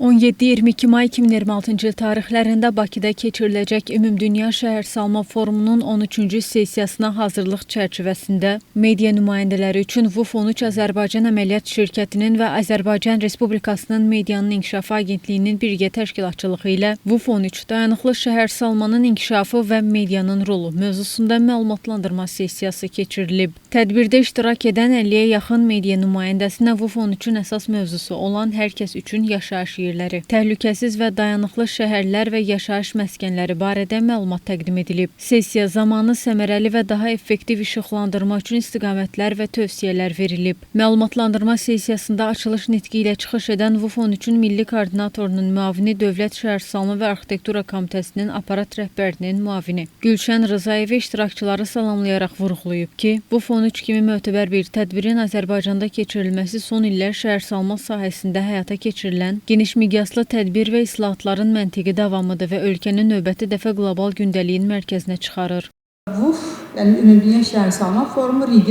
17-22 may 2026-cı il tarixlərində Bakıda keçiriləcək Ümumdünya Şəhərsalma Forumunun 13-cü sessiyasına hazırlıq çərçivəsində media nümayəndələri üçün VUF-13 Azərbaycan Əməliyyat Şirkətinin və Azərbaycan Respublikasının Medianın İnkişafı Agentliyinin birgə təşkilatçılığı ilə VUF-13 dayanıqlı şəhərsalmanın inkişafı və medianın rolu mövzusunda məlumatlandırma sessiyası keçirilib. Tədbirdə iştirak edən 50-yə yaxın media nümayəndəsinə VUF-13-ün əsas mövzusu olan hər kəs üçün yaşayış yerləri, təhlükəsiz və dayanıqlı şəhərlər və yaşayış məskənləri barədə məlumat təqdim edilib. Sessiya zamanı səmərəli və daha effektiv işıqlandırma üçün istiqamətlər və tövsiyələr verilib. Məlumatlandırma sessiyasında açılış nitqi ilə çıxış edən VUF-13-ün Milli Koordinatorunun müavini Dövlət Şəhərsalma və Arxitektura Komitəsinin aparat rəhbərinin müavini Gülşən Rızayeva iştirakçıları salamlayaraq vurğulayıb ki, VUF-13 kimi mötəbər bir tədbirin Azərbaycanda keçirilməsi son illər şəhərsalma sahəsində həyata keçirilən geniş miqyaslı tədbir və islahatların məntiqi davamıdır və ölkənin növbəti dəfə qlobal gündəliyin mərkəzinə çıxarır. VUF, yəni Ümumdünya Şəhərsalma Forumu böyük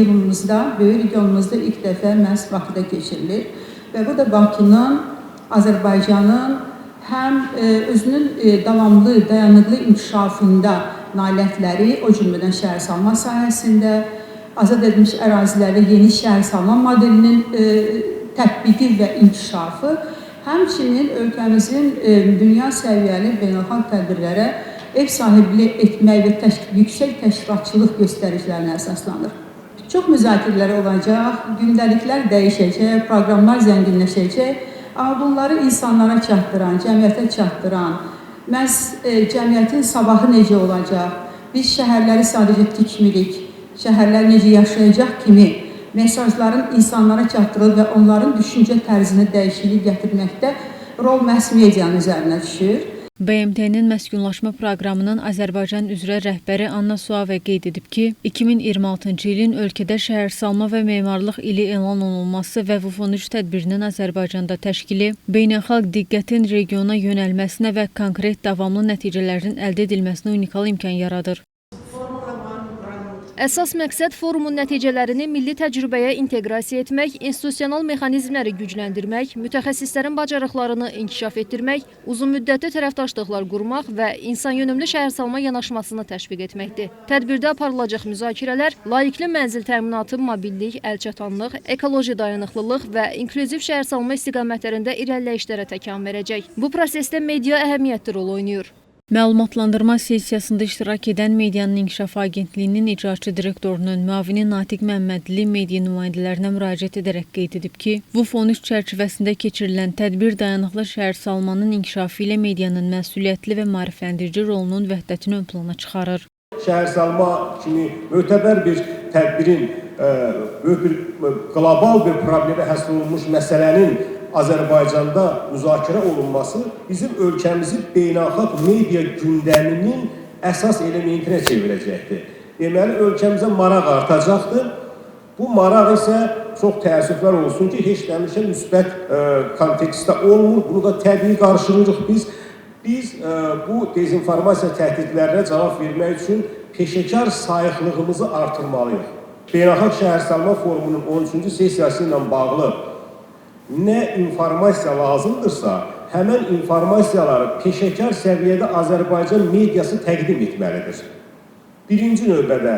regionumuzda ilk dəfə məhz Bakıda keçirilir və bu da Bakının, Azərbaycanın həm özünün davamlı, dayanıqlı inkişafında nailiyyətləri, o cümlədən şəhərsalma sahəsində, azad edilmiş ərazilərdə yeni şəhərsalma modelinin tətbiqi və inkişafı, həmçinin ölkəmizin dünya səviyyəli beynəlxalq tədbirlərə ev sahibliyi etmək və yüksək təşkilatçılıq göstəricilərinə əsaslanır. Çox müzakirələr olacaq, gündəliklər dəyişəcək, proqramlar zənginləşəcək, amma bunları insanlara çatdıran, cəmiyyətə çatdıran, məhz cəmiyyətin sabahı necə olacaq, biz şəhərləri sadəcə tikmirik, şəhərlər necə yaşayacaq kimi mesajların insanlara çatdırılır və onların düşüncə tərzini dəyişiklik gətirməkdə rol məhz medianın üzərinə düşür. BMT-nin məskunlaşma proqramının Azərbaycan üzrə rəhbəri Anna Suavə qeyd edib ki, 2026-cı ilin ölkədə şəhərsalma və memarlıq ili elan olunması və VUF-13 tədbirinin Azərbaycanda təşkili, beynəlxalq diqqətin regiona yönəlməsinə və konkret davamlı nəticələrin əldə edilməsinə unikal imkan yaradır. Əsas məqsəd forumun nəticələrini milli təcrübəyə inteqrasiya etmək, institusional mexanizmləri gücləndirmək, mütəxəssislərin bacarıqlarını inkişaf etdirmək, uzunmüddətli tərəfdaşlıqlar qurmaq və insanyönümlü şəhərsalma yanaşmasını təşviq etməkdir. Tədbirdə aparılacaq müzakirələr layiqli mənzil təminatı, mobillik, əlçatanlıq, ekoloji dayanıqlılıq və inklüziv şəhərsalma istiqamətlərində irəliləyişlərə təkan verəcək. Bu prosesdə media əhəmiyyətli rol oynayır. Məlumatlandırma sessiyasında iştirak edən Medianın İnkişafı Agentliyinin icraçı direktorunun müavini Natiq Məmmədli media nümayəndələrinə müraciət edərək qeyd edib ki, VUF-13 çərçivəsində keçirilən tədbir dayanıqlı şəhərsalmanın inkişafı ilə medianın məsuliyyətli və maarifləndirici rolunun vəhdətini ön plana çıxarır. Şəhərsalma kimi mötəbər bir tədbirin böyük bir qlobal bir problemə həsr olunmuş məsələnin Azərbaycanda müzakirə olunması bizim ölkəmizi beynəlxalq media gündəminin əsas elementinə çevirəcəkdir. Deməli, ölkəmizə maraq artacaqdır. Bu maraq isə çox təəssüflər olsun ki, heç dəmişə müsbət kontekstdə olmur. Bunu da təbii qarşılayırıq biz. Biz bu dezinformasiya təhdidlərinə cavab vermək üçün peşəkar sayıqlığımızı artırmalıyıq. Beynəlxalq Şəhərsalma Forumunun 13-cü sessiyası ilə bağlı nə informasiya lazımdırsa, həmən informasiyaları peşəkar səviyyədə Azərbaycan mediası təqdim etməlidir. Birinci növbədə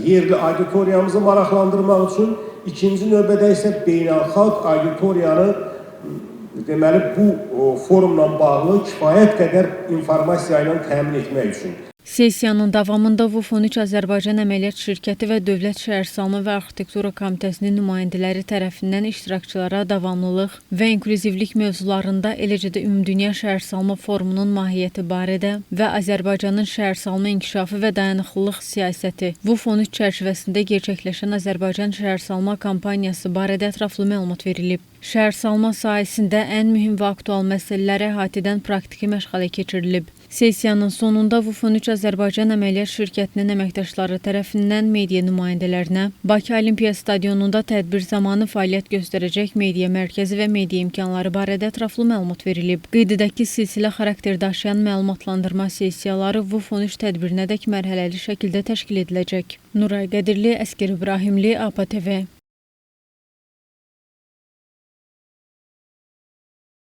yerli auditoriyamızı maraqlandırmaq üçün, ikinci növbədə isə beynəlxalq auditoriyanı deməli, bu forumla bağlı kifayət qədər informasiya ilə təmin etmək üçün. Sessiyanın davamında VUF-13 Azərbaycan Əməliyyat Şirkəti və Dövlət Şəhərsalma və Arxitektura Komitəsinin nümayəndələri tərəfindən iştirakçılara davamlılıq və inklüzivlik mövzularında, eləcə də Ümumdünya Şəhərsalma Forumunun mahiyyəti barədə və Azərbaycanın şəhərsalma inkişafı və dayanıqlılıq siyasəti VUF-13 çərçivəsində gerçəkləşən Azərbaycan Şəhərsalma kampaniyası barədə ətraflı məlumat verilib. Şəhərsalma sahəsində ən mühüm və aktual məsələləri əhatə edən praktiki məşğələ keçirilib. Sessiyanın sonunda VUF-13 Azərbaycan Əməliyyat Şirkətinin əməkdaşları tərəfindən media nümayəndələrinə Bakı Olimpiya Stadionunda tədbir zamanı fəaliyyət göstərəcək media mərkəzi və media imkanları barədə ətraflı məlumat verilib. Qeyd edək ki, silsilə xarakter daşıyan məlumatlandırma sessiyaları VUF-13 tədbirinədək mərhələli şəkildə təşkil ediləcək. Nuray Qədirli, Əskər İbrahimli, APA TV.